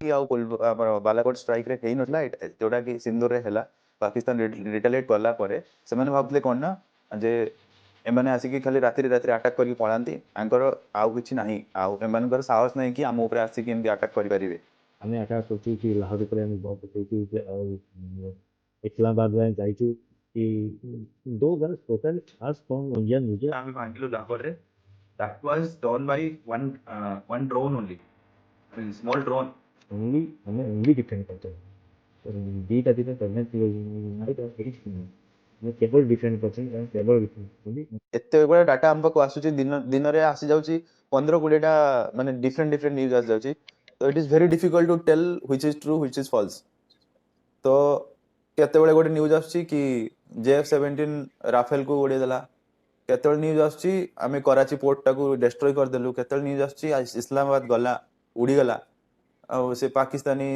कि आउ ଆମର ବାଲାକୋଟ ଷ୍ଟ୍ରାଇକ୍ ରେ ହେଇନଥିଲା ଯୋଉଟା କି ସିନ୍ଦୁରରେ ହେଲା ପାକିସ୍ତାନ ରିଟାଲିଏଟ୍ କଲା ପରେ ସେମାନେ ଭାବୁଥିଲେ କ'ଣ ନା ଯେ ଏମାନେ ଆସିକି ଖାଲି ରାତିରେ ଆଟାକ୍ କରିକି ପଳାନ୍ତି ତାଙ୍କର ଆଉ କିଛି ନାହିଁ ଆଉ ଏମାନଙ୍କର ସାହସ ନାହିଁ କି ଆମ ଉପରେ ଆସିକି ଏମିତି ଆଟାକ୍ କରିପାରିବେ। ଆମେ ଆଟାକ୍ କରୁଛୁ କି ଲାହୋର ଉପରେ ଆମେ ବମ୍ ପକେଇଛୁ କି ଆଉ ଇସଲାମାବାଦ ଯାଏଁ ଯାଇଛୁ କି ଦୋ was totally farce from Indian media. ଆମେ ଭାଙ୍ଗିଲୁ ଲାହୋରରେ that was done by one drone only, I mean small drone. Only ଆମେ ଓନ୍ଲି ଡିଫେଣ୍ଡ କରିଛୁ ଦୁଇଟା ଦିନ ଆମେ କେବଳ ଡିଫେଣ୍ଡ କରୁଛୁ କେବଳ ଏତେ ଗୁଡ଼ା ଡାଟା ଆମ ପାଖକୁ ଆସୁଛି ଦିନରେ ଆସି ଯାଉଛି 15-20ଟା ମାନେ ଡିଫରେଣ୍ଟ ନ୍ୟୁଜ୍ ଆସି ଯାଉଛି ତ it is very difficult to tell which is true which is false. ତ କେତେବେଳେ ଗୋଟେ ନ୍ୟୁଜ୍ ଆସୁଛି କି JF-17 ରାଫେଲକୁ ଉଡ଼େଇ ଦେଲା, କେତେବେଳେ ନ୍ୟୁଜ୍ ଆସୁଛି ଆମେ କରାଚି ପୋର୍ଟଟାକୁ ଡେଷ୍ଟ୍ରୟ କରିଦେଲୁ, କେତେବେଳେ ନ୍ୟୁଜ୍ ଆସୁଛି ଇସଲାମାବାଦ ଗଲା ଉଡ଼ିଗଲା ଆଉ ସେ ପାକିସ୍ତାନୀ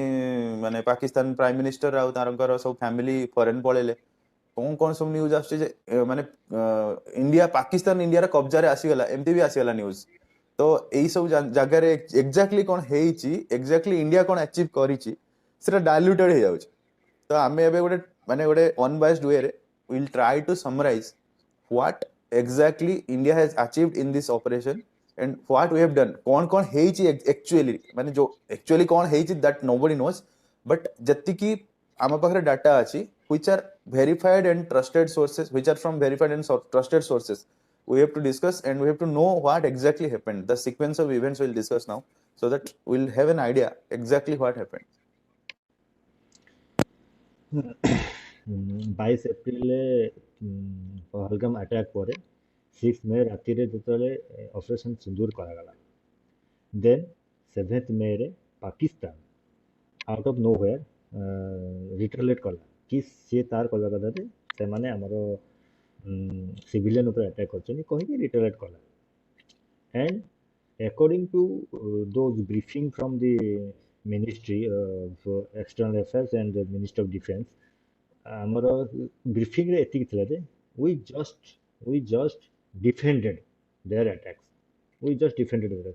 ମାନେ ପାକିସ୍ତାନ ପ୍ରାଇମ୍ ମିନିଷ୍ଟର ଆଉ ତାଙ୍କର ସବୁ ଫ୍ୟାମିଲି ଫରେନ୍ ପଳେଇଲେ। କ'ଣ ସବୁ ନ୍ୟୁଜ୍ ଆସୁଛି ଯେ ମାନେ ପାକିସ୍ତାନ ଇଣ୍ଡିଆର କବ୍ଜାରେ ଆସିଗଲା ଏମିତି ବି ଆସିଗଲା ନ୍ୟୁଜ୍। ତ ଏଇ ସବୁ ଜାଗାରେ ଏକ୍ଜାକ୍ଟଲି କ'ଣ ହେଇଛି, ଏକ୍ଜାକ୍ଟଲି ଇଣ୍ଡିଆ କ'ଣ ଆଚିଭ୍ କରିଛି ସେଟା ଡାଇଲ୍ୟୁଟେଡ୍ ହେଇଯାଉଛି। ତ ଆମେ ଏବେ ଗୋଟେ ଅନବାଇସ୍ଡ ୱେରେ will try to summarise what exactly India has achieved in this operation and what we have done. कौन ହେଇଛି actually ମାନେ जो actually कौन ହେଇଛି that nobody knows, but ଯେତିକି ଆମ ପାଖରେ ଡାଟା ଅଛି which are verified and trusted sources, which are from verified and trusted sources, we have to discuss and we have to know what exactly happened. The sequence of events we'll discuss now so that we'll have an idea exactly what happened. 22 ଏପ୍ରିଲରେ Pahalgam attack ପରେ 6 ମେ ରାତିରେ ଯେତେବେଳେ operation ସିନ୍ଦୁର କରାଗଲା, then 7 ମେରେ Pakistan out of nowhere retaliate କଲା କି ସିଏ ତାର କହିବା କଥା ଯେ ସେମାନେ ଆମର ସିଭିଲିଆନ୍ ଉପରେ ଆଟାକ୍ କରିଛନ୍ତି କହିକି ରିଟାଲିଏଟ୍ କଲା। And according to those briefing from the Ministry of External Affairs and the Ministry of Defense, ଆମର ବ୍ରିଫିଂରେ ଏତିକି ଥିଲା ଯେ we just defended their attacks,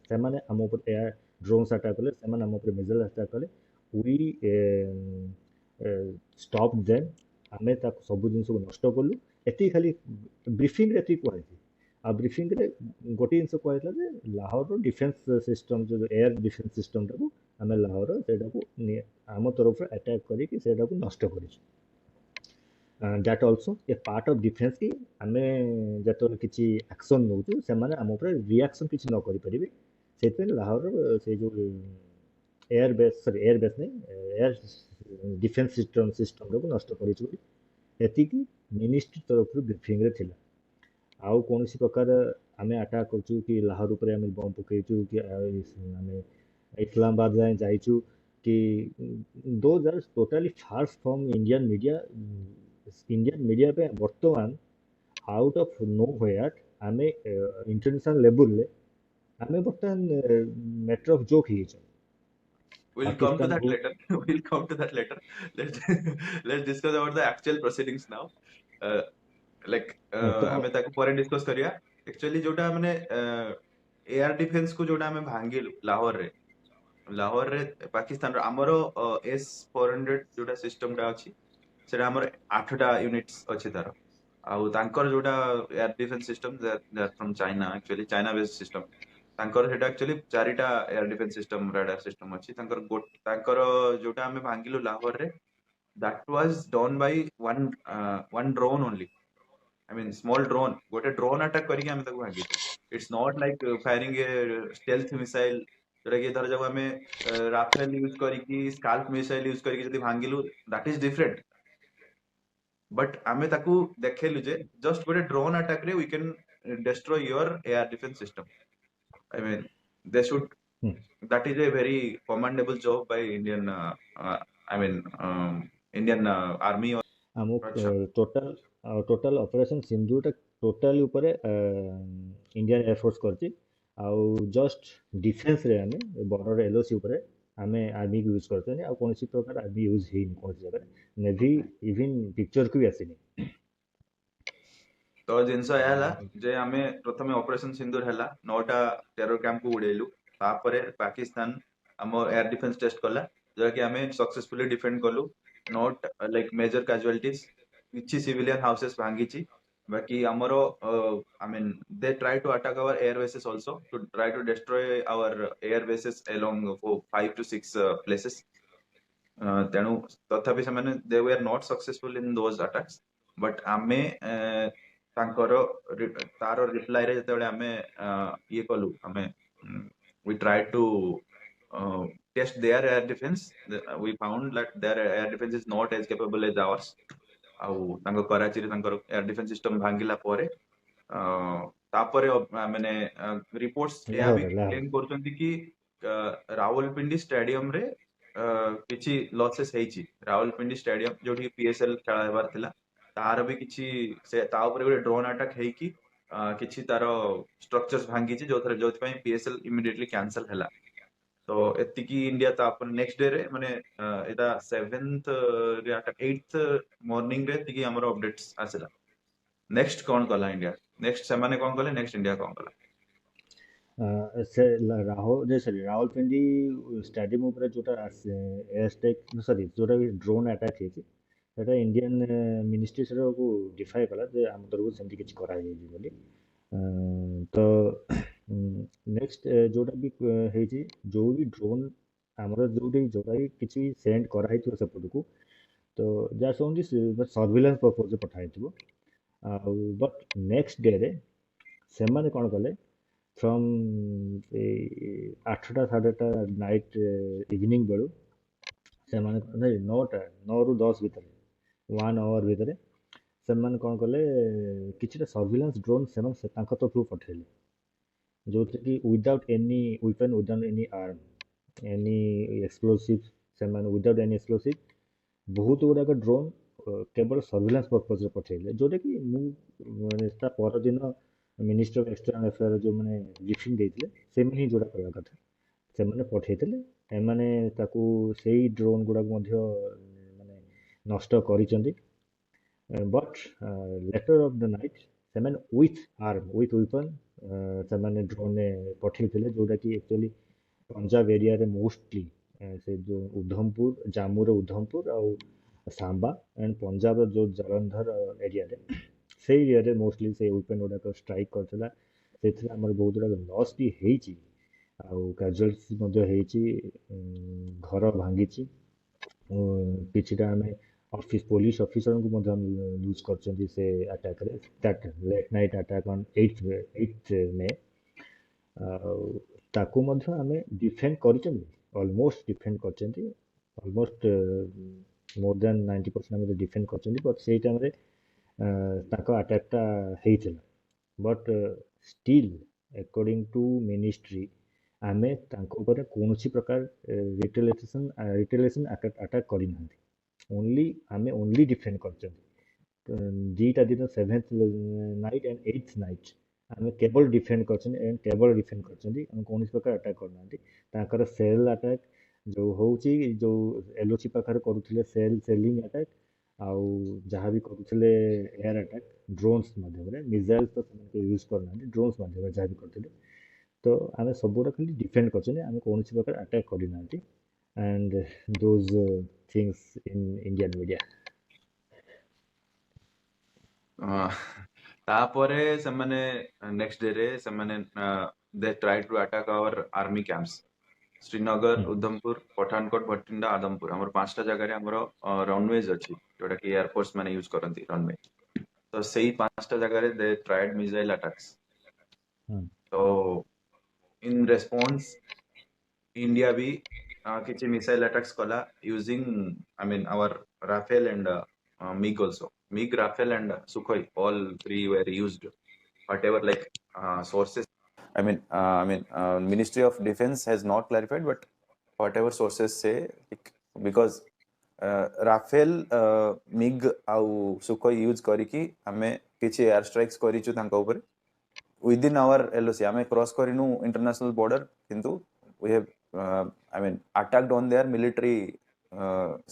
ସେମାନେ ଆମ ଉପରେ ଏୟାର ଡ୍ରୋନ୍ସ ଆଟାକ୍ କଲେ, ସେମାନେ ଆମ ଉପରେ ମିସାଇଲ୍ ଆଟାକ୍ କଲେ, we stop them, ଆମେ ତାକୁ ସବୁ ଜିନିଷକୁ ନଷ୍ଟ କଲୁ। ଏତିକି ଖାଲି ବ୍ରିଫିଂରେ ଏତିକି କୁହାଯାଇଛି। ଆଉ ବ୍ରିଫିଂରେ ଗୋଟିଏ ଜିନିଷ କୁହାଯାଇଥିଲା ଯେ ଲାହୋରର ଡିଫେନ୍ସ ସିଷ୍ଟମ୍ ଯେଉଁ ଏୟାର ଡିଫେନ୍ସ ସିଷ୍ଟମ୍ଟାକୁ ଆମେ ଲାହୋର ସେଇଟାକୁ ଆମ ତରଫରୁ ଆଟାକ୍ କରିକି ସେଇଟାକୁ ନଷ୍ଟ କରିଛୁ। That also A part of defence କି ଆମେ ଯେତେବେଳେ କିଛି ଆକ୍ସନ୍ ନେଉଛୁ ସେମାନେ ଆମ ଉପରେ ରିଆକ୍ସନ୍ କିଛି ନ କରିପାରିବେ, ସେଥିପାଇଁ ଲାହୋରର ସେ ଯେଉଁ ଏୟାର ବେସ୍ ନାହିଁ ଏୟାର ଡିଫେନ୍ସ ସିଷ୍ଟମ୍ଟାକୁ ନଷ୍ଟ କରିଛୁ ବୋଲି ଏତିକି ମିନିଷ୍ଟ୍ରି ତରଫରୁ ବ୍ରିଫିଂରେ ଥିଲା। ଆଉ କୌଣସି ପ୍ରକାର ଆମେ ଆଟାକ୍ କରୁଛୁ କି ଲାହୋର ଉପରେ ଆମେ ବମ୍ ପକେଇଛୁ କି ଆମେ ଇସଲାମାବାଦ ଯାଏଁ ଯାଇଛୁ କି those are totally far from Indian media ପାଇଁ ବର୍ତ୍ତମାନ ଆଉଟ୍ ଅଫ୍ नो वेयर ଆମେ ଇଣ୍ଟରନ୍ୟାସନାଲ ଲେବୁଲରେ ଆମେ ବର୍ତ୍ତମାନ ମ୍ୟାଟର ଅଫ୍ ଜୋକ୍ ହେଇଯାଇଛୁ। We'll come to that later. We'll come to that later. Let's discuss about the actual proceedings now. ଆମେ ତାକୁ ପରେ ଡିସ୍କସ୍ କରିବା। एक्चुअली जोटा माने एयर डिफेन्स को जोटा ଆମେ ଭାଙ୍ଗିଲୁ ଲାହୋରରେ ପାକିସ୍ତାନର ଆମର S-400 ଯୋଉଟା ସିଷ୍ଟମଟା ଅଛି ସେଟା ଆମର 8ଟା ୟୁନିଟ୍ସ ଅଛି ତାର, ଆଉ ତାଙ୍କର ଯୋଉଟା air defence system from China, actually China based system, ତାଙ୍କର ସେଟା ଆକ୍ଚୁଆଲି 4ଟା air defence system radar system ଅଛି ତାଙ୍କର ଯୋଉଟା ଆମେ ଭାଙ୍ଗିଲୁ ଲାହୋରରେ that was done by one drone only, I mean small drone, ଗୋଟେ drone attack କରିକି ଆମେ ତାକୁ ଭାଙ୍ଗିଛୁ। It's not like firing a stealth missile जोटा कि धर जब ଆମେ ରାଫେଲ ୟୁଜ କରିକି ସ୍କାଲ୍ପ ମିସାଇଲ ୟୁଜ କରିକି ଯଦି ଭାଙ୍ଗିଲୁ that is different, but ଆମେ ତାକୁ ଦେଖେଇଲୁ ଯେ just ଗୋଟେ drone attack ରେ we can destroy your air defense system. I mean they should that is a very commendable job by Indian Indian army or ଆମ total operation ସିନ୍ଦୁରଟା totally ଉପରେ Indian air force କରିଛି। ଆଉ ଜଷ୍ଟ ଡିଫେନ୍ସରେ ଆମେ border LOC ଉପରେ ଆମେ ଆର୍ମିକୁ use କରୁଛନ୍ତି, ଆଉ କୌଣସି ପ୍ରକାର ଆର୍ମି ୟୁଜ୍ ହେଇନି କୌଣସି ଜାଗାରେ, ନେଭି ଇଭିନ୍ ପିକ୍ଚରକୁ ବି ଆସିନି। ତ ଜିନିଷ ଏହା ହେଲା ଯେ ଆମେ ପ୍ରଥମେ ଅପରେସନ ସିନ୍ଦୁର ହେଲା 9ଟା ଟେରର କ୍ୟାମ୍ପକୁ ଉଡେଇଲୁ, ତାପରେ ପାକିସ୍ତାନ ଆମ ଏୟାର ଡିଫେନ୍ସ ଟେଷ୍ଟ କଲା, जो कि हमें सक्सेसफुली डिफेंड कलु नॉट लाइक मेजर कैजुअलिटीज किछि सिविलियन हाउसेस भांगी छि बाकी हमरो I mean they try to attack our air bases also to try to destroy our air bases along 5 to 6 places तेणु तथापि ସେମାନେ they were not successful in those attacks but ଆମେ तार रिप्लाई रे जेतेबेले आमे ये कलु आमे we tried to test their air defense we found that their air defense is not as capable as ours ଆଉ ତାଙ୍କ କରାଚି ରେ ତାଙ୍କର ଏୟାର ଡିଫେନ୍ସ ସିଷ୍ଟମ ଭାଙ୍ଗିଲା ପରେ ତାପରେ ମାନେ ରିପୋର୍ଟସ ଏହା ବି ଲାହୋର କ୍ଲେମ କରୁଛନ୍ତି କି ରାୱଲପିଣ୍ଡି ଷ୍ଟାଡିୟମ ରେ କିଛି ଲସେସ୍ ହେଇଛି ରାୱଲପିଣ୍ଡି ଷ୍ଟାଡିୟମ ଯୋଉଠି ପିଏସଏଲ ଖେଳ ହେବାର ଥିଲା ତାର ବି କିଛି ସେ ତା ଉପରେ ଗୋଟେ ଡ୍ରୋନ୍ ଆଟାକ୍ ହେଇକି କିଛି ତାର ଷ୍ଟ୍ରକ୍ଚର୍ସ ଭାଙ୍ଗିଛି ଯୋଉଥିପାଇଁ ପିଏସଏଲ ଇମିଡିଏଟଲି କ୍ୟାନସଲ ହେଲା ତ ଏତିକି ଇଣ୍ଡିଆ ତାପରେ ନେକ୍ସଟ ଡେ ରେ ମାନେ ଏଟା 7th ରେ ଆଟାକ୍ 8th ମର୍ଣ୍ଣିଂ ରେ ଏତିକି ଆମର ଅପଡେଟ୍ସ ଆସିଲା ନେକ୍ସଟ କଣ କଲା ଇଣ୍ଡିଆ ନେକ୍ସଟ ସେମାନେ କଣ କଲେ ନେକ୍ସଟ ଇଣ୍ଡିଆ କଣ କଲା से रावलपिंडी स्टाडियम उपरे जोटा एयर स्ट्राइक सॉरी जोटा ड्रोन अटैक ହେଇଛି ସେଟା ଇଣ୍ଡିଆନ୍ ମିନିଷ୍ଟ୍ରି ସେଟାକୁ ଡିଫାଏ କଲା ଯେ ଆମ ତରଫରୁ ସେମିତି କିଛି କରାଯାଇଛି ବୋଲି ତ ନେକ୍ସଟ ଯୋଉଟା ବି ହେଇଛି ଯୋଉ ବି ଡ୍ରୋନ୍ ଆମର ଯୋଉଟା ବି କିଛି ସେଣ୍ଡ କରାହେଇଥିବ ସେପଟକୁ ତ ଯାହା ଓନ୍ଲି ସର୍ଭିଲାନ୍ସ ପର୍ପଜରେ ପଠା ହେଇଥିବ ଆଉ ବଟ୍ ନେକ୍ସଟ ଡେରେ ସେମାନେ କ'ଣ କଲେ फ्रॉम 8टा 8:30 नाइट इवनिंग बेलू से माने नहीं 9 ରୁ 10 ଭିତରେ 1 आवर ଭିତରେ ସେମାନେ କ'ଣ କଲେ କିଛିଟା ସର୍ଭିଲାନ୍ସ ଡ୍ରୋନ୍ ସେମାନେ ତାଙ୍କ ତରଫରୁ ପଠେଇଲେ ଯୋଉଥିରେ କି without any weapon without any arm any explosive ସେମାନେ ୱିଦାଉଟ୍ ଏନି ଏକ୍ସପ୍ଲୋସିଭ ବହୁତ ଗୁଡ଼ାକ ଡ୍ରୋନ୍ କେବଳ ସର୍ଭିଲାନ୍ସ ପର୍ପଜରେ ପଠେଇଲେ ଯୋଉଟାକି ମୁଁ ମାନେ ତା ପରଦିନ ମିନିଷ୍ଟ୍ରି ଅଫ୍ ଏକ୍ସଟର୍ନାଲ ଆଫେୟାର ଯେଉଁମାନେ ବ୍ରିଫିଂ ଦେଇଥିଲେ ସେମାନେ ହିଁ ଯୋଉଟା କହିବା କଥା ସେମାନେ ପଠେଇଥିଲେ ଏମାନେ ତାକୁ ସେଇ ଡ୍ରୋନ୍ ଗୁଡ଼ାକ ମଧ୍ୟ ମାନେ ନଷ୍ଟ କରିଛନ୍ତି but later of the night ସେମାନେ ୱିଥ୍ ଆର୍ମ ୱିଥ୍ ୱେପନ୍ ସେମାନେ ଡ୍ରୋନ୍ ପଠେଇଥିଲେ ଯୋଉଟାକି ଆକ୍ଚୁଆଲି ପଞ୍ଜାବ ଏରିଆରେ ମୋଷ୍ଟଲି ସେ ଯେଉଁ ଉଧମପୁର ଜାମ୍ମୁର ଉଧମପୁର ଆଉ ସାମ୍ବା ଆଣ୍ଡ ପଞ୍ଜାବର ଯେଉଁ ଜଳନ୍ଧର ଏରିଆରେ ସେଇ ଏରିଆରେ ମୋଷ୍ଟଲି ସେ ୱେପନ୍ ଗୁଡ଼ାକ ଷ୍ଟ୍ରାଇକ୍ କରିଥିଲା ସେଥିରେ ଆମର ବହୁତ ଗୁଡ଼ାକ ଲସ୍ ବି ହେଇଛି ଆଉ କାଜୁଆଲିଟିସ୍ ମଧ୍ୟ ହେଇଛି ଘର ଭାଙ୍ଗିଛି କିଛିଟା ଆମେ ପୋଲିସ ଅଫିସରଙ୍କୁ ମଧ୍ୟ ଲୁଜ୍ କରିଛନ୍ତି ସେ ଆଟାକ୍ରେ late night attack on 8th May ଆଉ ତାକୁ ମଧ୍ୟ ଆମେ ଡିଫେଣ୍ଡ କରିଛନ୍ତି ଅଲମୋଷ୍ଟ ଡିଫେଣ୍ଡ କରିଛନ୍ତି ଅଲମୋଷ୍ଟ ମୋର୍ ଦ୍ୟାନ୍ 90% ଆମେ ଡିଫେଣ୍ଡ କରିଛନ୍ତି ବଟ୍ ସେଇ ଟାଇମ୍ରେ ତାଙ୍କ ଆଟାକ୍ଟା ହେଇଥିଲା but steel according to ministry ଆମେ ତାଙ୍କ ଉପରେ କୌଣସି ପ୍ରକାର ରିଟେଲିଏସନ୍ ଆଟାକ୍ କରିନାହାନ୍ତି ଆମେ ଓନ୍ଲି ଡିଫେଣ୍ଡ କରିଛନ୍ତି ଦୁଇଟା ଦିନ 7th night and 8th night ଆମେ କେବଳ ଡିଫେଣ୍ଡ କରିଛନ୍ତି ଆମେ କୌଣସି ପ୍ରକାର ଆଟାକ୍ କରିନାହାନ୍ତି ତାଙ୍କର ସେଲ୍ ଆଟାକ୍ ଯେଉଁ ହେଉଛି ଯେଉଁ LOC ପାଖରେ କରୁଥିଲେ ସେଲିଂ ଆଟାକ୍ ଆଉ ଯାହା ବି କରୁଥିଲେ ଏୟାର ଆଟାକ୍ ଡ୍ରୋନ୍ସ ମାଧ୍ୟମରେ ମିସାଇଲ୍ ତ ସେମାନେ ୟୁଜ୍ କରିନାହାନ୍ତି ଡ୍ରୋନ୍ସ ମାଧ୍ୟମରେ ଯାହା ବି କରିଥିଲେ ତ ଆମେ ସବୁଗୁଡ଼ା ଖାଲି ଡିଫେଣ୍ଡ କରିଛନ୍ତି ଆମେ କୌଣସି ପ୍ରକାର ଆଟାକ୍ କରିନାହାନ୍ତି and those things in Indian media ତାପରେ ସେମାନେ ନେକ୍ସଟ ଡେ ରେ ସେମାନେ they try to attack our army camps Srinagar Udhampur Pathankot Bathinda Adampur ଆମର 5ଟା ଜାଗାରେ ଆମର ରନୱେଜ ଅଛି ଯୋଉଟା କି ଏୟାରଫୋର୍ସ ମାନେ ୟୁଜ କରନ୍ତି ରନୱେ ତ ସେଇ 5ଟା ଜାଗାରେ ଦେ ଟ୍ରାଏଡ ମିସାଇଲ ଆଟାକ୍ସ ତ इन रेस्पॉन्स इंडिया भी किसी मिसाइल अटैक्स कला using I mean our Rafale and MiG also MiG Rafale and Sukhoi all three were used whatever like sources Ministry of Defense has not clarified but whatever sources say because Rafale MiG ଆଉ Sukhoi use करिकी हमें किछि air strikes करिछु तांका ऊपर within our LOC आमे cross करिनु international border किंतु we have attacked on their military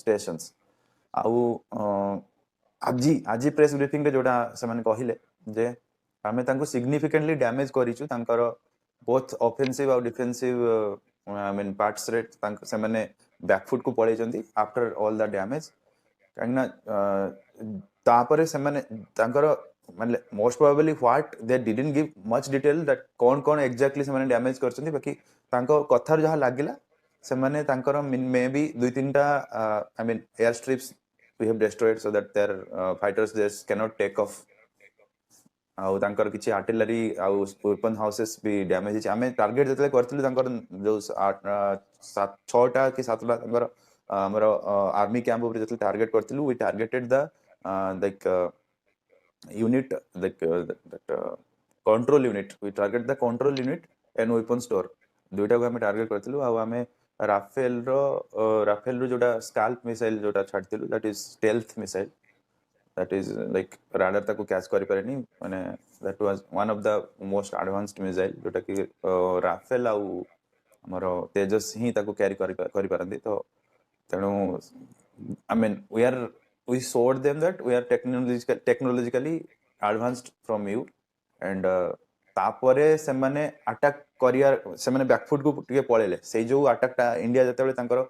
stations आउ आजी प्रेस ब्रीफिंग रे जोटा सेमाने कहिले जे आमे तांको सिग्निफिकेंटली डैमेज करिछु तांकर बोथ ऑफेंसिव और डिफेंसिव पार्ट्स रे तांको सेमाने बैकफुट को पळेइचंती आफ्टर ऑल द डैमेज काइना तापरे सेमाने तांकर माने most probably what they didn't give much detail that कोन कोन एग्जैक्टली सेमाने डैमेज करचंती बाकी तांको कथार जहा लागिला सेमाने तांकर मे बी दुई तीनटा I mean air strips we have destroyed so that their fighters just can not take off आउ तांकर किछि आर्टिलरी आउ वेपन हाउसेस भी डैमेज हिच आमे टारगेट जतले करथिलु तांकर जो 7 6टा कि 7टा तांकर हमर आर्मी कैंप ऊपर जतले टारगेट करथिलु we targeted the like unit that control unit we target the control unit and weapon store दुईटा को हमें टारगेट करथिलु आ हमें राफेल रो जोटा स्काल्प मिसाइल जोटा छाडथिलु that is stealth missile that is like radar ताको कैच करि पारेनी माने that was one of the most advanced missile जोटा कि राफेल आउ हमरो तेजस ही ताको कैरी करि पारंदी तो तेणु I mean we showed them that we are technologically advanced from you and तापरे सेमाने अटैक करिया सेमाने बैकफुट को टिके पळेले सेई जो अटैक टा इंडिया जतबे तांकर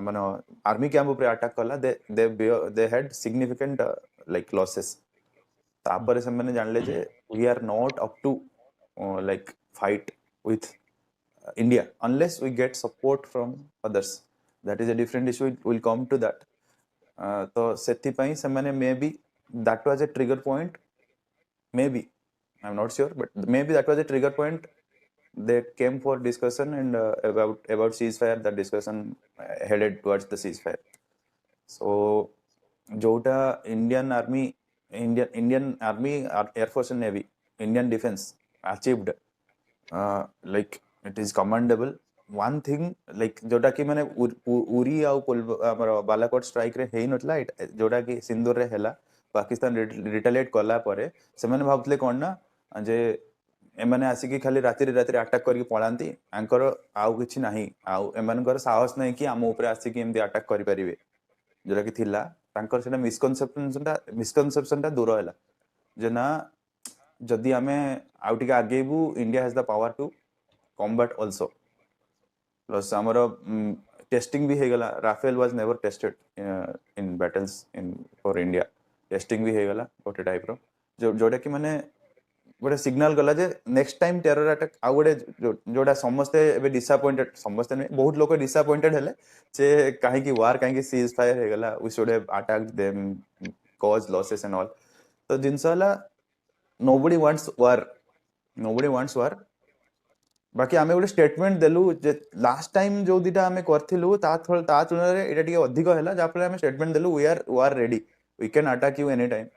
माने आर्मी कैंप ऊपर अटैक कला they had significant like losses तापरे सेमाने जानले जे we are not up to like fight with India unless we get support from others. That is a different issue. We'll come to that. तो सेति पई सेमाने maybe that was a trigger point. Maybe I'm not sure, but maybe that was a trigger point. They came for discussion and about ceasefire. That discussion headed towards the ceasefire. So जोटा Indian Army, Air Force and Navy, Indian Defense achieved. Like it is commendable. One thing like जोटा कि माने उरी आउ हमर Balakot strike रे हेई नतला जोटा कि सिंदूर रे हेला पाकिस्तान रिटेलिएट कला परे से माने भाबतले कोन ना जे एमाने आसी कि खाली राति अटैक करके पळांती आंकर आउ किछि नाही आउ एमानकर साहस नाही कि हम ऊपर आसी कि एमदी अटैक करि परिबे जोटा कि थिला तांकर सेटा मिसकनसेप्शन ता दूर हैला जे ना जदि आमे आउ टिके आगेबू India has the power to combat also plus amaro testing भी हेगला Rafale was never tested in battles in for India testing भी हेगला गोटे टाइप रो जोटा कि माने गोटे सिग्नल गला जे नेक्स्ट टाइम टेरर अटैक आ गोटे जोटा समस्ते एबे डिसअपॉइंटेड समस्ते नहीं बहुत लोग डिसअपॉइंटेड हेले जे काहे कि वार काहे कि सीज फायर हेगला we should have attacked them cause losses and all तो जिनसला nobody wants war बाकी आमे गोटे स्टेटमेंट देलु जे लास्ट टाइम जो दिटा आमे करथिलु ता तुलना रे एटा टिके अधिक हैला जा फले आमे स्टेटमेंट देलु we are ready we can attack you any time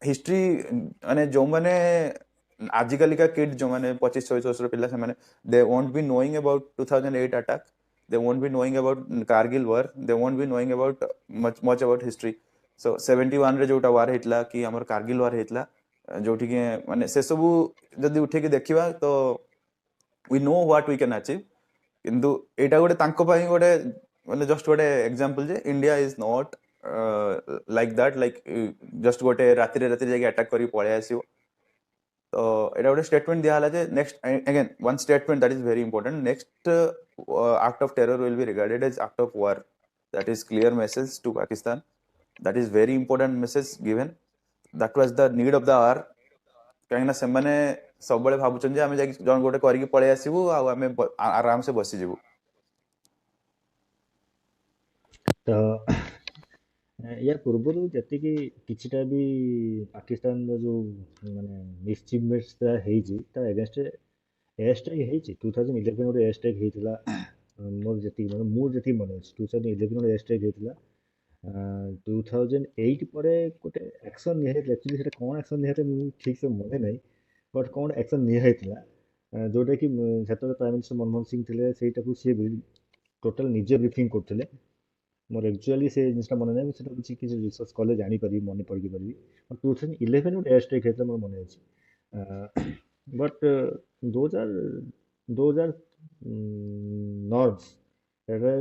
history माने जो माने आजिकल का किड जो माने 25 26 वर्ष पिला से माने they won't be knowing about 2008 attack they won't be knowing about Kargil war they won't be knowing about much about history so 71 रे जोटा वार हेतला कि हमर कारगिल वार हेतला जोठी के माने से सब जदी उठे के देखिबा तो we know what we can achieve किंतु एटा गोटे तांको पई गोटे माने जस्ट गोटे example J India is not like that like just गोटे राति जाके अटैक करी पळे आसीओ तो एटा गोटे स्टेटमेंट दिया हला जे next again one statement that is very important next act of terror will be regarded as act of war that is clear message to Pakistan that is very important message given that was the need of the hour कहीं ना सेमाने सब बळे भाबुचन जे आमे जाकी जन गोटे करिके पळे आसीबु आ आमे आराम से बसी जेबु तो या पूर्वरु जतिकि किछिटा भी पाकिस्तान जो माने मिसचिवमेंट्स हेइची ता अगेंस्ट एयर स्ट्राइक हेइची 2011 रो एयर स्ट्राइक हेइतला मोर जति माने मोर जति मन अछि 2011 रो एयर स्ट्राइक हेइतला 2008 परे गोटे एक्शन निहे एक्चुअली सेटा कोन एक्शन निहे मु ठीक से मने नै बट कोन एक्शन निहे हेइतला जोटा कि सेतो प्राइम मिनिस्टर मनमोहन सिंह थिले सेटा को से टोटल निजे ब्रीफिंग करथिले मोर एक्चुअली से जिनिसटा मन नै सेटा किछि किछि रिसर्च कले जानि पारि मने पड़ि पारि 2011 रो एयर स्ट्राइक हेतला मोर मने अछि बट 2000 नॉर्म्स एटा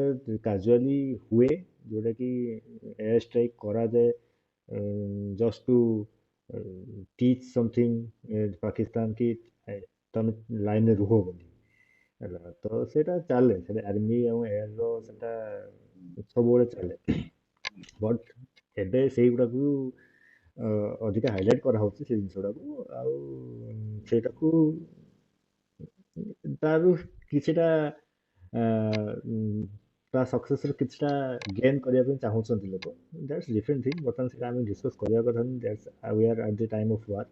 कैजुअली हुए जोटा कि एयर स्ट्राइक करा जाए just to teach something Pakistan की तुम लाइन में रुहो बोली ହେଲା ତ ସେଇଟା ଚାଲେ, ସେଇଟା ଆର୍ମି ଆଉ ଏୟାରର ସେଇଟା ସବୁବେଳେ ଚାଲେ। ବଟ୍ ଏବେ ସେଇଗୁଡ଼ାକୁ ଅଧିକା ହାଇଲାଇଟ୍ କରାହେଉଛି ସେ ଜିନିଷଟାକୁ, ଆଉ ସେଇଟାକୁ ତାରୁ କିଛିଟା ଆ, ଉମ୍, ତା ସକ୍ସେସରେ କିଛିଟା ଗେନ୍ କରିବା ପାଇଁ ଚାହୁଁଛନ୍ତି ଲୋକ, ଦ୍ୟାଟ୍ସ ଡିଫରେଣ୍ଟ ଥିଙ୍ଗ। ବର୍ତ୍ତମାନ ସେଇଟା ଆମେ ଡିସ୍କସ୍ କରିବା କଥା ନୁହେଁ, that's we are at the time of war.